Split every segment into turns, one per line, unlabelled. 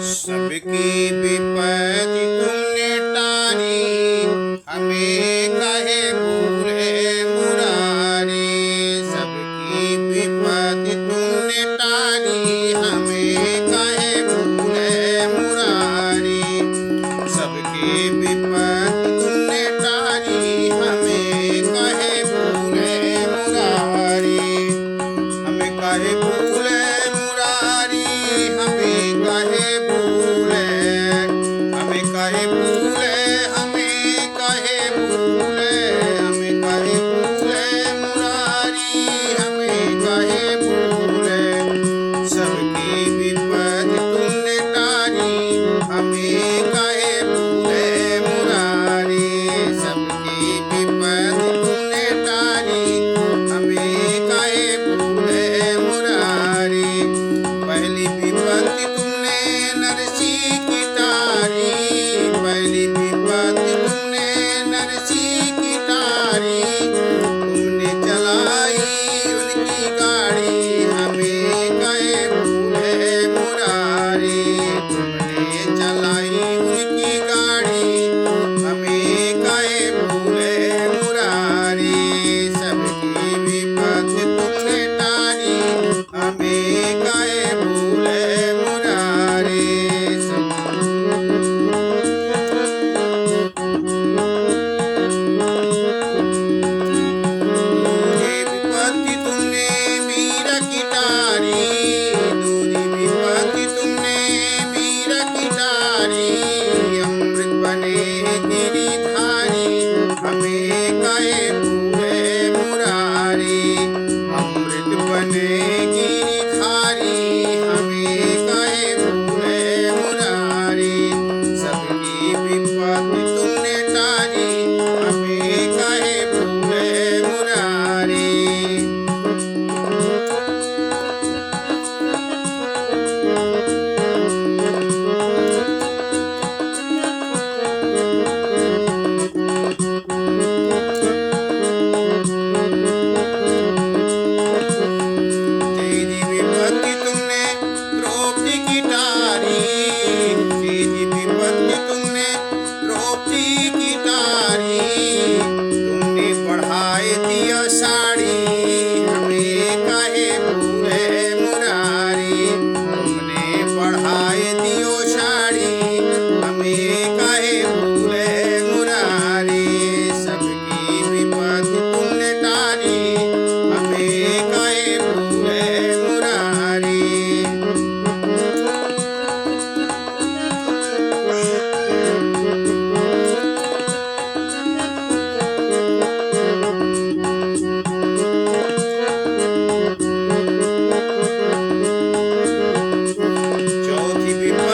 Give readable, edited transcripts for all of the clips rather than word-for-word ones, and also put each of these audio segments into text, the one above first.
सबकी विपत्ति तुमने टारी, हमें कहे भूले मुरारी। सबकी विपत्ति तुमने टारी, हमें कहे भूले मुरारी। सबकी विपत्ति तुमने टारी, हमें कहे भूले मुरारी। हमें कहे भूले मुरारी, हमें कहे भूले, हमें कहे भूले, हमें कहे भूले, हमें कहे भूले मुरारी, हमें कहे भूले। सबकी विपत्ति तुमने टारी, हमें कहे भूले मुरारी। सबकी विपत्ति तुमने टारी, हमें कहे भूले मुरारी। पहली विपत्ति तुमने नरसी की टारी, पहली विपत्ति तुमने नरसी की टारी। तुमने चलाई उनकी गाड़ी, हमें कहे भूले मुरारी। तुमने चलाई उनकी गाड़ी, हमें कहे भूले मुरारी। सबकी विपत्ति तुमने टारी, हमें कहे भूले मुरारी। दूसरी विपत्ति तुमने मीरा की टारी, दूसरी विपत्ति तुमने मीरा की टारी। अमृत बने गिरिधारी, हमें कहे भूले मुरारी। अमृत बने गिरिधारी, हमें कहे भूले मुरारी। सबकी विपत्ति तुमने टारी, हमें कहे भूले मुरारी। तेरी विपत्ति तुमने द्रौपदी की टारी, तेरी विपत्ति तुमने द्रौपदी की टारी। तुमने बढ़ाए दिया साड़ी, हमें कहे भूले मुरारी। तुमने बढ़ाए दियो साड़ी, हमें कहे भूले मुरारी। सबकी विपत्ति तुमने टारी, हमें कहे भूले मुरारी। चौथी विपत्ति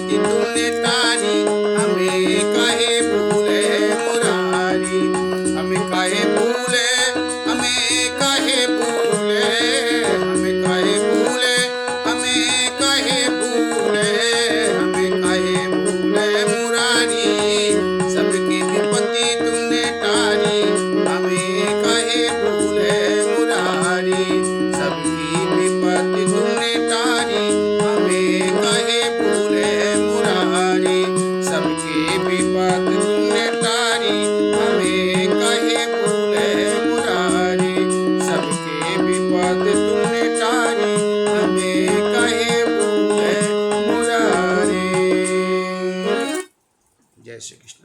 विपत्ति तुमने टारी, हमें काहे भूले मुरारी। हमें काहे भूले, हमें काहे भूले, हमें काहे भूले, हमें काहे भूले, हमें काहे भूले मुरारी। सबकी विपत्ति तुमने टारी, हमें काहे भूले मुरारी। सबकी विपत्ति तुमने टारी, हमें काहे भूले मुरारी। सबकी विपत्ति तुमने टारी, हमें काहे भूले मुरारी। सबकी विपत्ति तुमने टारी, हमें काहे भूले मुरारी। जय श्री कृष्ण।